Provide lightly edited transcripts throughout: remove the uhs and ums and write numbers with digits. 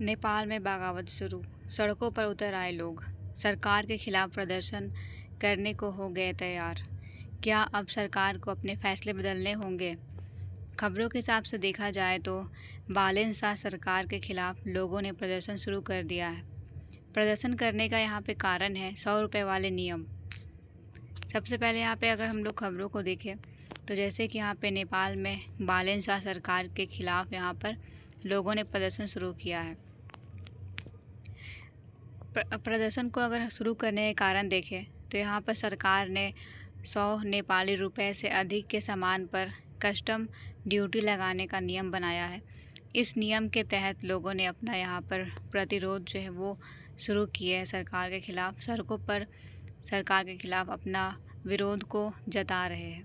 नेपाल में बगावत शुरू, सड़कों पर उतर आए लोग, सरकार के खिलाफ प्रदर्शन करने को हो गए तैयार। क्या अब सरकार को अपने फैसले बदलने होंगे? खबरों के हिसाब से देखा जाए तो बालेन शाह सरकार के खिलाफ लोगों ने प्रदर्शन शुरू कर दिया है। प्रदर्शन करने का यहाँ पे कारण है 100 रुपये वाले नियम। सबसे पहले यहाँ पे अगर हम लोग खबरों को देखें तो जैसे कि यहाँ पे नेपाल में बालेन शाह सरकार के खिलाफ यहाँ पर लोगों ने प्रदर्शन शुरू किया है। प्रदर्शन को अगर शुरू करने के कारण देखें तो यहाँ पर सरकार ने 100 नेपाली रुपए से अधिक के सामान पर कस्टम ड्यूटी लगाने का नियम बनाया है। इस नियम के तहत लोगों ने अपना यहाँ पर प्रतिरोध जो है वो शुरू किए है सरकार के खिलाफ। सड़कों पर सरकार के खिलाफ अपना विरोध को जता रहे हैं।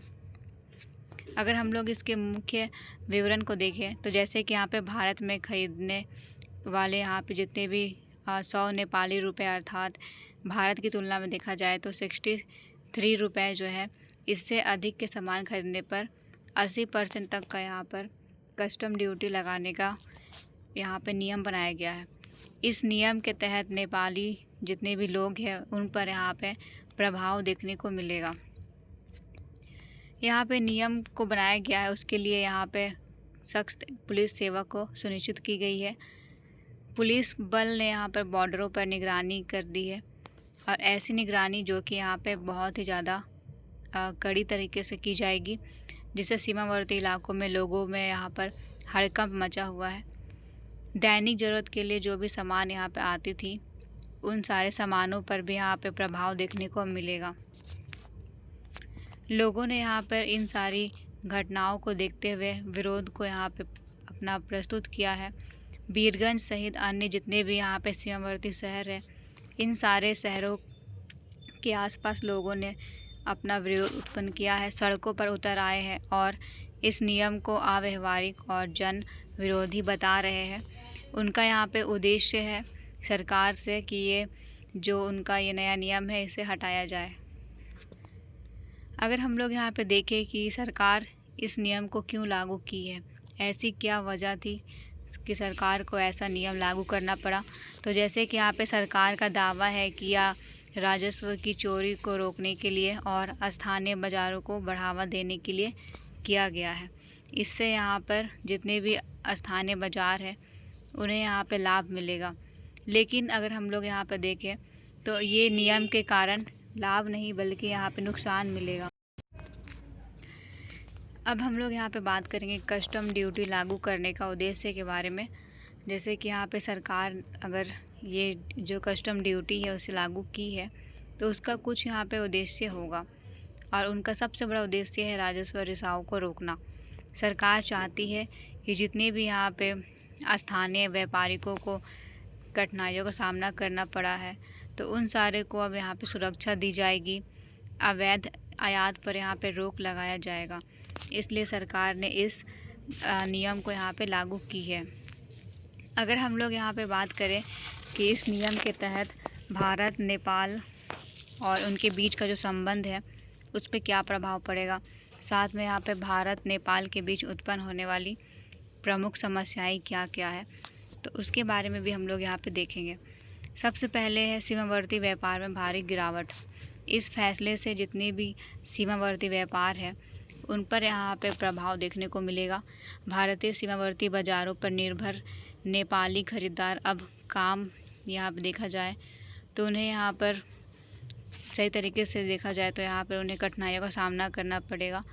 अगर हम लोग इसके मुख्य विवरण को देखें तो जैसे कि यहाँ पे भारत में ख़रीदने वाले यहाँ पे जितने भी 100 नेपाली रुपए अर्थात भारत की तुलना में देखा जाए तो 63 रुपये जो है, इससे अधिक के सामान खरीदने पर 80% तक का यहाँ पर कस्टम ड्यूटी लगाने का यहाँ पे नियम बनाया गया है। इस नियम के तहत नेपाली जितने भी लोग हैं उन पर यहाँ पे प्रभाव देखने को मिलेगा। यहाँ पे नियम को बनाया गया है, उसके लिए यहाँ पे सख्त पुलिस सेवा को सुनिश्चित की गई है। पुलिस बल ने यहाँ पर बॉर्डरों पर निगरानी कर दी है और ऐसी निगरानी जो कि यहाँ पे बहुत ही ज़्यादा कड़ी तरीके से की जाएगी, जिससे सीमावर्ती इलाकों में लोगों में यहाँ पर हड़कंप मचा हुआ है। दैनिक ज़रूरत के लिए जो भी सामान यहाँ पे आती थी उन सारे सामानों पर भी यहाँ पे प्रभाव देखने को मिलेगा। लोगों ने यहाँ पर इन सारी घटनाओं को देखते हुए विरोध को यहाँ पे अपना प्रस्तुत किया है। वीरगंज सहित अन्य जितने भी यहाँ पे सीमावर्ती शहर है, इन सारे शहरों के आसपास लोगों ने अपना विरोध उत्पन्न किया है, सड़कों पर उतर आए हैं और इस नियम को अव्यावहारिक और जन विरोधी बता रहे हैं। उनका यहाँ पे उद्देश्य है सरकार से कि ये जो उनका ये नया नियम है इसे हटाया जाए। अगर हम लोग यहाँ पे देखें कि सरकार इस नियम को क्यों लागू की है, ऐसी क्या वजह थी कि सरकार को ऐसा नियम लागू करना पड़ा, तो जैसे कि यहाँ पे सरकार का दावा है कि यह राजस्व की चोरी को रोकने के लिए और स्थानीय बाज़ारों को बढ़ावा देने के लिए किया गया है। इससे यहाँ पर जितने भी स्थानीय बाज़ार है उन्हें यहाँ पे लाभ मिलेगा। लेकिन अगर हम लोग यहाँ पे देखें तो ये नियम के कारण लाभ नहीं बल्कि यहाँ पे नुकसान मिलेगा। अब हम लोग यहाँ पे बात करेंगे कस्टम ड्यूटी लागू करने का उद्देश्य के बारे में। जैसे कि यहाँ पे सरकार अगर ये जो कस्टम ड्यूटी है उसे लागू की है तो उसका कुछ यहाँ पे उद्देश्य होगा और उनका सबसे बड़ा उद्देश्य है राजस्व रिसाव को रोकना। सरकार चाहती है कि जितने भी यहाँ पे स्थानीय व्यापारियों को कठिनाइयों का सामना करना पड़ा है तो उन सारे को अब यहाँ पे सुरक्षा दी जाएगी। अवैध आयात पर यहाँ पे रोक लगाया जाएगा, इसलिए सरकार ने इस नियम को यहाँ पे लागू की है। अगर हम लोग यहाँ पे बात करें कि इस नियम के तहत भारत नेपाल और उनके बीच का जो संबंध है उस पर क्या प्रभाव पड़ेगा, साथ में यहाँ पे भारत नेपाल के बीच उत्पन्न होने वाली प्रमुख समस्याएं क्या क्या है, तो उसके बारे में भी हम लोग यहाँ पे देखेंगे। सबसे पहले है सीमावर्ती व्यापार में भारी गिरावट। इस फैसले से जितने भी सीमावर्ती व्यापार है उन पर यहाँ पे प्रभाव देखने को मिलेगा। भारतीय सीमावर्ती बाज़ारों पर निर्भर नेपाली खरीदार अब काम यहाँ पे देखा जाए तो उन्हें यहाँ पर सही तरीके से देखा जाए तो यहाँ पर उन्हें कठिनाइयों का सामना करना पड़ेगा।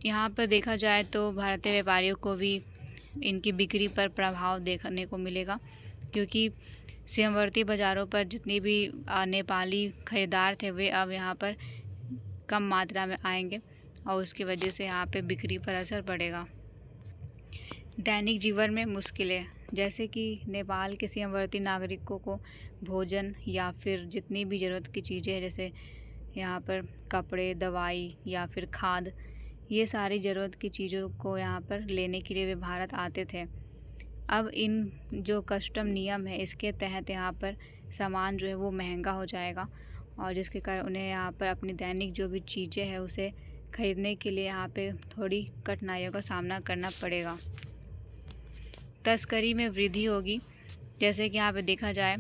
यहाँ पर देखा जाए तो भारतीय व्यापारियों को भी इनकी बिक्री पर प्रभाव देखने को मिलेगा, क्योंकि सीमावर्ती बाज़ारों पर जितने भी नेपाली खरीदार थे वे अब यहाँ पर कम मात्रा में आएंगे और उसकी वजह से यहाँ पे बिक्री पर असर पड़ेगा। दैनिक जीवन में मुश्किलें, जैसे कि नेपाल के सीमावर्ती नागरिकों को भोजन या फिर जितनी भी ज़रूरत की चीज़ें हैं, जैसे यहाँ पर कपड़े, दवाई या फिर खाद, ये सारी ज़रूरत की चीज़ों को यहाँ पर लेने के लिए वे भारत आते थे। अब इन जो कस्टम नियम है इसके तहत यहाँ पर सामान जो है वो महंगा हो जाएगा और जिसके कारण उन्हें यहाँ पर अपनी दैनिक जो भी चीज़ें हैं उसे खरीदने के लिए यहाँ पे थोड़ी कठिनाइयों का सामना करना पड़ेगा। तस्करी में वृद्धि होगी। जैसे कि यहाँ पे देखा जाए,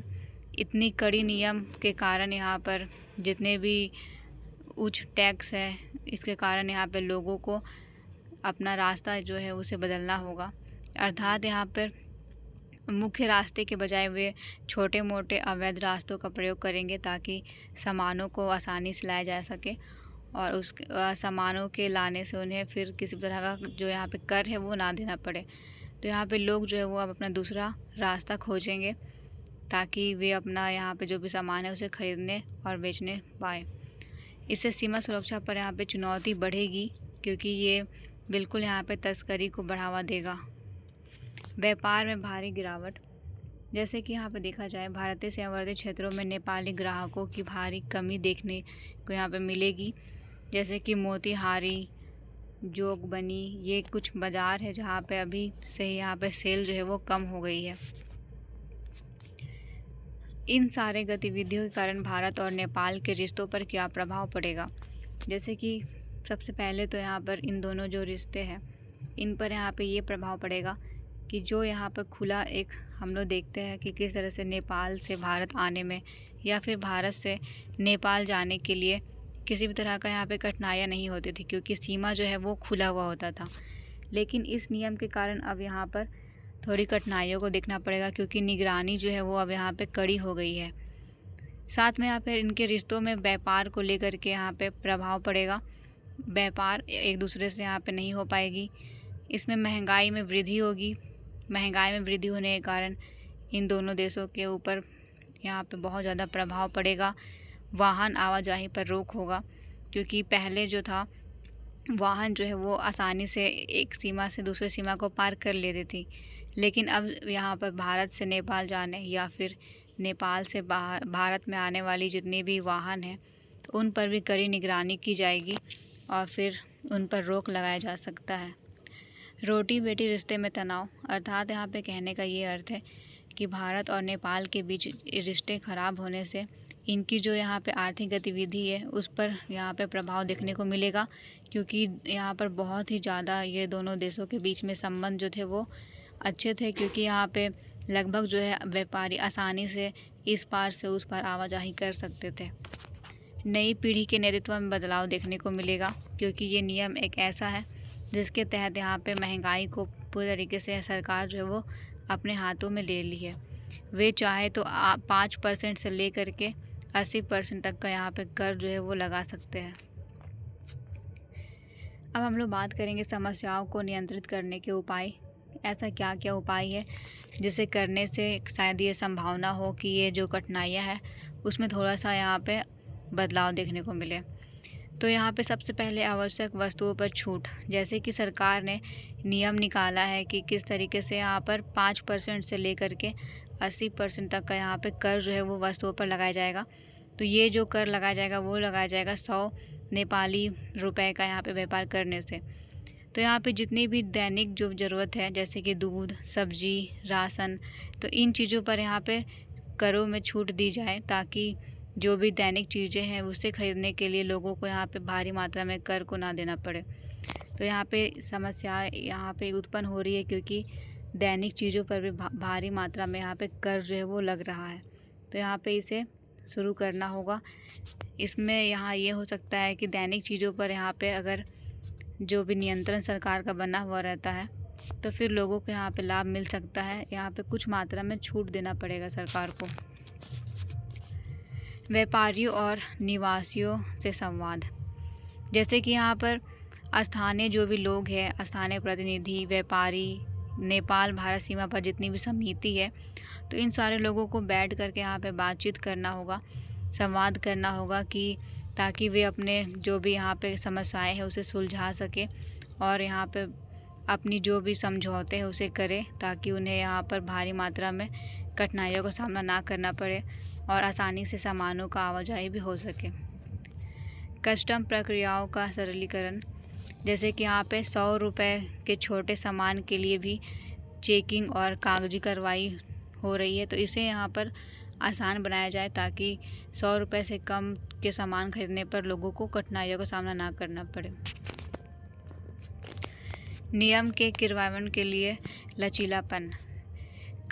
इतनी कड़ी नियम के कारण यहाँ पर जितने भी उच्च टैक्स है, इसके कारण यहाँ पे लोगों को अपना रास्ता जो है उसे बदलना होगा। अर्थात यहाँ पर मुख्य रास्ते के बजाय वे छोटे मोटे अवैध रास्तों का प्रयोग करेंगे ताकि सामानों को आसानी से लाया जा सके, और उस सामानों के लाने से उन्हें फिर किसी तरह का जो यहाँ पे कर है वो ना देना पड़े। तो यहाँ पे लोग जो है वो अब अपना दूसरा रास्ता खोजेंगे ताकि वे अपना यहाँ पे जो भी सामान है उसे खरीदने और बेचने पाए। इससे सीमा सुरक्षा पर यहाँ पे चुनौती बढ़ेगी, क्योंकि ये बिल्कुल यहाँ पे तस्करी को बढ़ावा देगा। व्यापार में भारी गिरावट। जैसे कि यहाँ पे देखा जाए, भारतीय सीमावर्ती क्षेत्रों में नेपाली ग्राहकों की भारी कमी देखने को यहाँ पे मिलेगी। जैसे कि मोतिहारी, जोगबनी, ये कुछ बाज़ार है जहाँ पे अभी से यहाँ पे सेल जो है वो कम हो गई है। इन सारे गतिविधियों के कारण भारत और नेपाल के रिश्तों पर क्या प्रभाव पड़ेगा? जैसे कि सबसे पहले तो यहाँ पर इन दोनों जो रिश्ते हैं, इन पर यहाँ पे ये प्रभाव पड़ेगा कि जो यहाँ पर खुला एक हम लोग देखते हैं कि किस तरह से नेपाल से भारत आने में या फिर भारत से नेपाल जाने के लिए किसी भी तरह का यहाँ पे कठिनाइयाँ नहीं होती थी, क्योंकि सीमा जो है वो खुला हुआ होता था। लेकिन इस नियम के कारण अब यहाँ पर थोड़ी कठिनाइयों को देखना पड़ेगा, क्योंकि निगरानी जो है वो अब यहाँ पे कड़ी हो गई है। साथ में यहाँ पे इनके रिश्तों में व्यापार को लेकर के यहाँ पे प्रभाव पड़ेगा। व्यापार एक दूसरे से यहाँ पे नहीं हो पाएगी। इसमें महंगाई में वृद्धि होगी। महंगाई में वृद्धि होने के कारण इन दोनों देशों के ऊपर यहाँ पे बहुत ज़्यादा प्रभाव पड़ेगा। वाहन आवाजाही पर रोक होगा, क्योंकि पहले जो था वाहन जो है वो आसानी से एक सीमा से दूसरी सीमा को पार कर लेती थी, लेकिन अब यहाँ पर भारत से नेपाल जाने या फिर नेपाल से भारत में आने वाली जितनी भी वाहन हैं उन पर भी कड़ी निगरानी की जाएगी और फिर उन पर रोक लगाया जा सकता है। रोटी बेटी रिश्ते में तनाव। अर्थात यहाँ पे कहने का ये अर्थ है कि भारत और नेपाल के बीच रिश्ते ख़राब होने से इनकी जो यहाँ पे आर्थिक गतिविधि है उस पर यहाँ पे प्रभाव देखने को मिलेगा, क्योंकि यहाँ पर बहुत ही ज़्यादा ये दोनों देशों के बीच में संबंध जो थे वो अच्छे थे, क्योंकि यहाँ पे लगभग जो है व्यापारी आसानी से इस पार से उस पार आवाजाही कर सकते थे। नई पीढ़ी के नेतृत्व में बदलाव देखने को मिलेगा, क्योंकि ये नियम एक ऐसा है जिसके तहत यहाँ पे महंगाई को पूरी तरीके से सरकार जो है वो अपने हाथों में ले ली है। वे चाहे तो 5% से लेकर के 80% तक का यहाँ पे कर जो है वो लगा सकते हैं। अब हम लोग बात करेंगे समस्याओं को नियंत्रित करने के उपाय। ऐसा क्या क्या उपाय है जिसे करने से शायद ये संभावना हो कि ये जो कठिनाइयाँ हैं उसमें थोड़ा सा यहाँ पे बदलाव देखने को मिले। तो यहाँ पे सबसे पहले आवश्यक वस्तुओं पर छूट। जैसे कि सरकार ने नियम निकाला है कि किस तरीके से यहाँ पर 5% से लेकर के 80% तक का यहाँ पे कर जो है वो वस्तुओं पर लगाया जाएगा। तो ये जो कर लगाया जाएगा वो लगाया जाएगा 100 नेपाली रुपए का यहाँ पे व्यापार करने से। तो यहाँ पे जितनी भी दैनिक जो ज़रूरत है, जैसे कि दूध, सब्जी, राशन, तो इन चीज़ों पर यहाँ पे करों में छूट दी जाए, ताकि जो भी दैनिक चीज़ें हैं उसे खरीदने के लिए लोगों को यहाँ पे भारी मात्रा में कर को ना देना पड़े। तो यहाँ पे समस्या यहाँ पे उत्पन्न हो रही है, क्योंकि दैनिक चीज़ों पर भी भारी मात्रा में यहाँ पे कर जो है वो लग रहा है। तो यहाँ पे इसे शुरू करना होगा। इसमें यहाँ ये हो सकता है कि दैनिक चीज़ों पर यहाँ पे अगर जो भी नियंत्रण सरकार का बना हुआ रहता है तो फिर लोगों को यहाँ पे लाभ मिल सकता है। यहाँ पे कुछ मात्रा में छूट देना पड़ेगा सरकार को। व्यापारियों और निवासियों से संवाद। जैसे कि यहाँ पर स्थानीय जो भी लोग हैं, स्थानीय प्रतिनिधि, व्यापारी, नेपाल भारत सीमा पर जितनी भी समिति है, तो इन सारे लोगों को बैठ करके यहाँ पे बातचीत करना होगा, संवाद करना होगा, कि ताकि वे अपने जो भी यहाँ पे समस्याएं हैं उसे सुलझा सके और यहाँ पे अपनी जो भी समझौते हैं उसे करें, ताकि उन्हें यहाँ पर भारी मात्रा में कठिनाइयों का सामना ना करना पड़े और आसानी से सामानों का आवाजाही भी हो सके। कस्टम प्रक्रियाओं का सरलीकरण। जैसे कि यहाँ पे 100 रुपये के छोटे सामान के लिए भी चेकिंग और कागजी कार्रवाई हो रही है, तो इसे यहाँ पर आसान बनाया जाए, ताकि 100 रुपये से कम के सामान खरीदने पर लोगों को कठिनाइयों का सामना ना करना पड़े। नियम के क्रियान्वयन के लिए लचीलापन।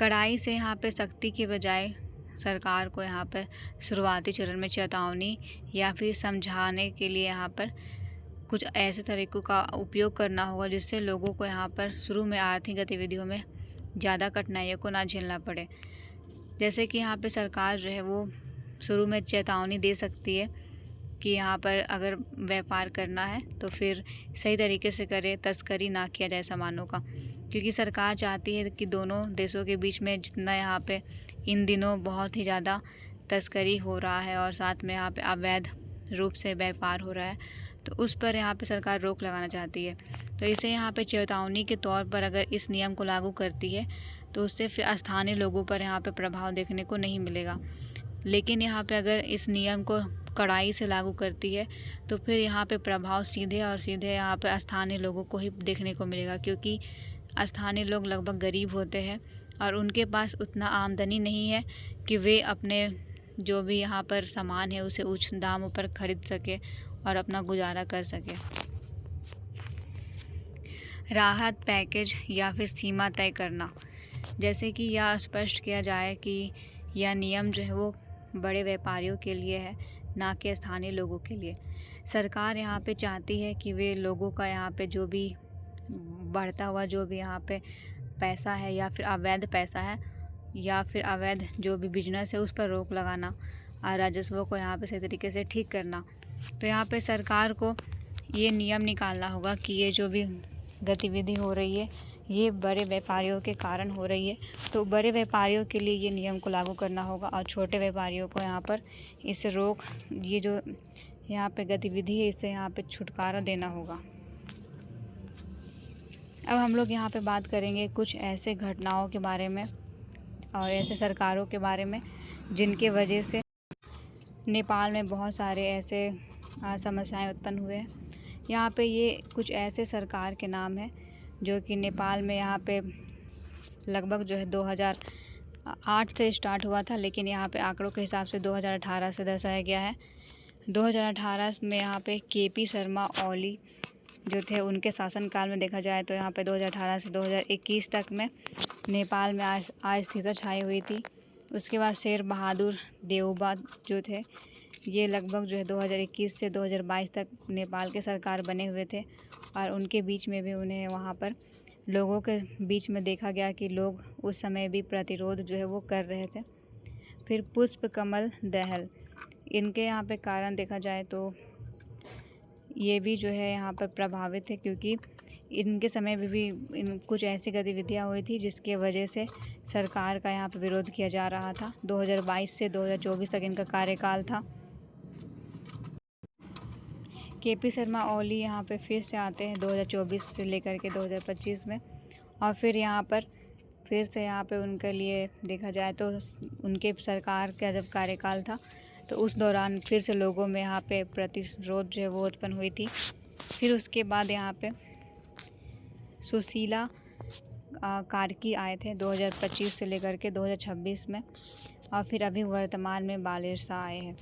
कड़ाई से यहाँ पे सख्ती के बजाय सरकार को यहाँ पर शुरुआती चरण में चेतावनी या फिर समझाने के लिए यहाँ पर कुछ ऐसे तरीक़ों का उपयोग करना होगा जिससे लोगों को यहाँ पर शुरू में आर्थिक गतिविधियों में ज़्यादा कठिनाइयों को ना झेलना पड़े। जैसे कि यहाँ पे सरकार जो है वो शुरू में चेतावनी दे सकती है कि यहाँ पर अगर व्यापार करना है तो फिर सही तरीके से करे, तस्करी ना किया जाए सामानों का, क्योंकि सरकार चाहती है कि दोनों देशों के बीच में जितना यहाँ पे इन दिनों बहुत ही ज़्यादा तस्करी हो रहा है और साथ में यहाँ पे अवैध रूप से व्यापार हो रहा है, तो उस पर यहाँ पे सरकार रोक लगाना चाहती है। तो इसे यहाँ पे चेतावनी के तौर पर अगर इस नियम को लागू करती है तो उससे फिर स्थानीय लोगों पर यहाँ पे प्रभाव देखने को नहीं मिलेगा। लेकिन यहाँ पे अगर इस नियम को कड़ाई से लागू करती है तो फिर यहाँ पे प्रभाव सीधे और सीधे यहाँ पे स्थानीय लोगों को ही देखने को मिलेगा, क्योंकि स्थानीय लोग लगभग गरीब होते हैं और उनके पास उतना आमदनी नहीं है कि वे अपने जो भी यहाँ पर सामान है उसे उच्च दामों पर खरीद सके और अपना गुजारा कर सके। राहत पैकेज या फिर सीमा तय करना, जैसे कि यह स्पष्ट किया जाए कि यह नियम जो है वो बड़े व्यापारियों के लिए है, ना कि स्थानीय लोगों के लिए। सरकार यहाँ पे चाहती है कि वे लोगों का यहाँ पे जो भी बढ़ता हुआ जो भी यहाँ पे पैसा है या फिर अवैध पैसा है या फिर अवैध जो भी बिजनेस है उस पर रोक लगाना और राजस्व को यहाँ पे सही तरीके से ठीक करना। तो यहाँ पे सरकार को ये नियम निकालना होगा कि ये जो भी गतिविधि हो रही है ये बड़े व्यापारियों के कारण हो रही है, तो बड़े व्यापारियों के लिए ये नियम को लागू करना होगा और छोटे व्यापारियों को यहाँ पर इस रोक ये जो यहाँ पे गतिविधि है इससे यहाँ पे छुटकारा देना होगा। अब हम लोग यहाँ पे बात करेंगे कुछ ऐसे घटनाओं के बारे में और ऐसे सरकारों के बारे में जिनके वजह से नेपाल में बहुत सारे ऐसे समस्याएं उत्पन्न हुए हैं। यहाँ पे ये कुछ ऐसे सरकार के नाम हैं जो कि नेपाल में यहाँ पे लगभग जो है 2008 से स्टार्ट हुआ था, लेकिन यहाँ पे आंकड़ों के हिसाब से 2018 से दर्शाया गया है। 2018 में यहाँ पे केपी शर्मा ओली जो थे उनके शासनकाल में देखा जाए तो यहाँ पे 2018 से 2021 तक में नेपाल में अस्थिरता छाई हुई थी। उसके बाद शेर बहादुर देउबा जो थे ये लगभग जो है 2021 से 2022 तक नेपाल के सरकार बने हुए थे और उनके बीच में भी उन्हें वहाँ पर लोगों के बीच में देखा गया कि लोग उस समय भी प्रतिरोध जो है वो कर रहे थे। फिर पुष्प कमल दहल, इनके यहाँ पे कारण देखा जाए तो ये भी जो है यहाँ पर प्रभावित है, क्योंकि इनके समय में भी कुछ ऐसी गतिविधियाँ हुई थी जिसके वजह से सरकार का यहाँ पर विरोध किया जा रहा था। 2022 से 2024 तक इनका कार्यकाल था। केपी शर्मा ओली यहाँ पे फिर से आते हैं 2024 से लेकर के 2025 में, और फिर यहाँ पर फिर से यहाँ पे उनके लिए देखा जाए तो उनके सरकार का जब कार्यकाल था तो उस दौरान फिर से लोगों में यहाँ पे प्रतिरोध जो है वो उत्पन्न हुई थी। फिर उसके बाद यहाँ पे सुशीला कार्की आए थे 2025 से लेकर के 2026 में, और फिर अभी वर्तमान में बालेर शाह आए हैं।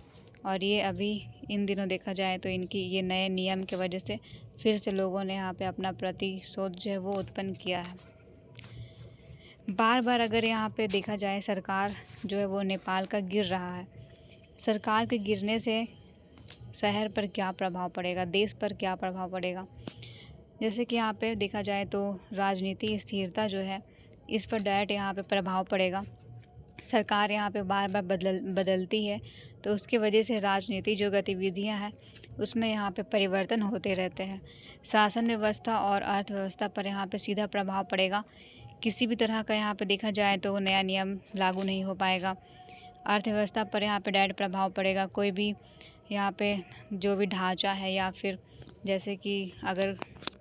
और ये अभी इन दिनों देखा जाए तो इनकी ये नए नियम की वजह से फिर से लोगों ने यहाँ पे अपना प्रतिशोध जो है वो उत्पन्न किया है। बार बार अगर यहाँ पे देखा जाए सरकार जो है वो नेपाल का गिर रहा है। सरकार के गिरने से शहर पर क्या प्रभाव पड़ेगा, देश पर क्या प्रभाव पड़ेगा। जैसे कि यहाँ पे देखा जाए तो राजनीति स्थिरता जो है इस पर डायरेक्ट यहाँ पे प्रभाव पड़ेगा। सरकार यहाँ पे बार बार बदलती है तो उसकी वजह से राजनीति जो गतिविधियाँ हैं उसमें यहाँ पे परिवर्तन होते रहते हैं। शासन व्यवस्था और अर्थव्यवस्था पर यहाँ पे सीधा प्रभाव पड़ेगा। किसी भी तरह का यहाँ पे देखा जाए तो नया नियम लागू नहीं हो पाएगा। अर्थव्यवस्था पर यहाँ पे डायरेक्ट प्रभाव पड़ेगा। कोई भी यहाँ पे जो भी ढांचा है या फिर जैसे कि अगर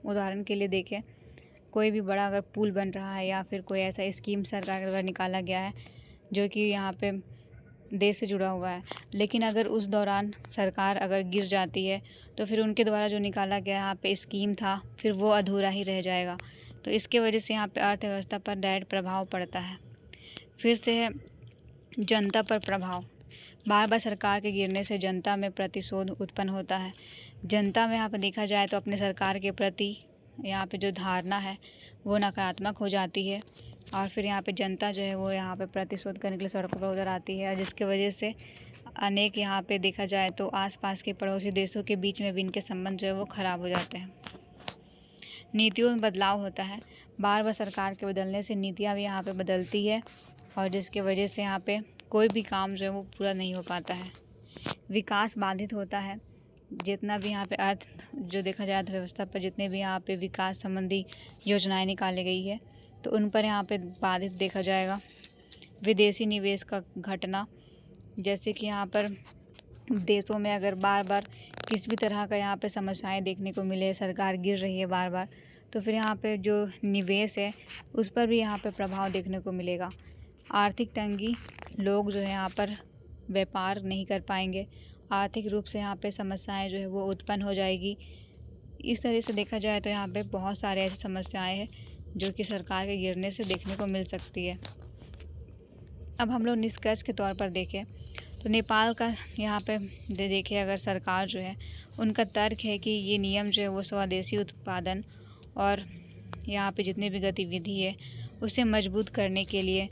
उदाहरण के लिए देखें कोई भी बड़ा अगर पुल बन रहा है या फिर कोई ऐसा स्कीम सरकार द्वारा निकाला गया है जो कि यहाँ पे देश से जुड़ा हुआ है, लेकिन अगर उस दौरान सरकार अगर गिर जाती है तो फिर उनके द्वारा जो निकाला गया यहाँ पे स्कीम था फिर वो अधूरा ही रह जाएगा। तो इसके वजह से यहाँ पे अर्थव्यवस्था पर डायरेक्ट प्रभाव पड़ता है। फिर से है जनता पर प्रभाव। बार बार सरकार के गिरने से जनता में प्रतिशोध उत्पन्न होता है। जनता में यहाँ पर देखा जाए तो अपने सरकार के प्रति यहाँ पे जो धारणा है वो नकारात्मक हो जाती है और फिर यहाँ पे जनता जो है वो यहाँ पे प्रतिशोध करने के लिए सड़कों पर उतर आती है, जिसकी वजह से अनेक यहाँ पे देखा जाए तो आसपास के पड़ोसी देशों के बीच में भी इनके संबंध जो है वो ख़राब हो जाते हैं। नीतियों में बदलाव होता है, बार बार सरकार के बदलने से नीतियाँ भी यहाँ पे बदलती है, और जिसकी वजह से यहाँ पे कोई भी काम जो है वो पूरा नहीं हो पाता है। विकास बाधित होता है, जितना भी यहाँ पे जो देखा जाए अर्थव्यवस्था पर जितने भी यहाँ पे विकास संबंधी योजनाएं निकाली गई है तो उन पर यहाँ पे बाधित देखा जाएगा। विदेशी निवेश का घटना, जैसे कि यहाँ पर देशों में अगर बार बार किसी भी तरह का यहाँ पे समस्याएं देखने को मिले, सरकार गिर रही है बार बार, तो फिर यहाँ पे जो निवेश है उस पर भी यहाँ पे प्रभाव देखने को मिलेगा। आर्थिक तंगी, लोग जो है यहाँ पर व्यापार नहीं कर पाएंगे, आर्थिक रूप से यहाँ पे समस्याएं जो है वो उत्पन्न हो जाएगी। इस तरह से देखा जाए तो यहाँ पे बहुत सारे ऐसी समस्याएं हैं जो कि सरकार के गिरने से देखने को मिल सकती है। अब हम लोग निष्कर्ष के तौर पर देखें तो नेपाल का यहाँ पे देखें, अगर सरकार जो है उनका तर्क है कि ये नियम जो है वो स्वदेशी उत्पादन और यहाँ पे जितनी भी गतिविधि है उसे मजबूत करने के लिए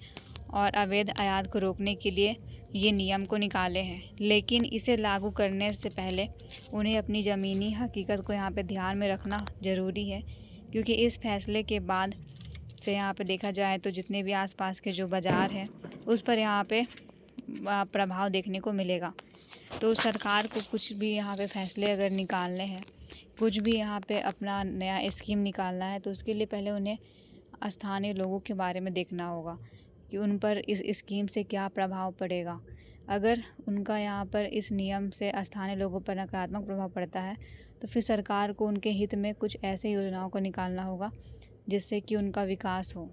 और अवैध आयात को रोकने के लिए ये नियम को निकाले हैं, लेकिन इसे लागू करने से पहले उन्हें अपनी ज़मीनी हकीकत को यहाँ पे ध्यान में रखना ज़रूरी है, क्योंकि इस फैसले के बाद से यहाँ पे देखा जाए तो जितने भी आसपास के जो बाज़ार हैं उस पर यहाँ पे प्रभाव देखने को मिलेगा। तो सरकार को कुछ भी यहाँ पे फैसले अगर निकालने हैं, कुछ भी यहाँ पे अपना नया स्कीम निकालना है, तो उसके लिए पहले उन्हें स्थानीय लोगों के बारे में देखना होगा कि उन पर इस स्कीम से क्या प्रभाव पड़ेगा। अगर उनका यहाँ पर इस नियम से स्थानीय लोगों पर नकारात्मक प्रभाव पड़ता है तो फिर सरकार को उनके हित में कुछ ऐसे योजनाओं को निकालना होगा जिससे कि उनका विकास हो।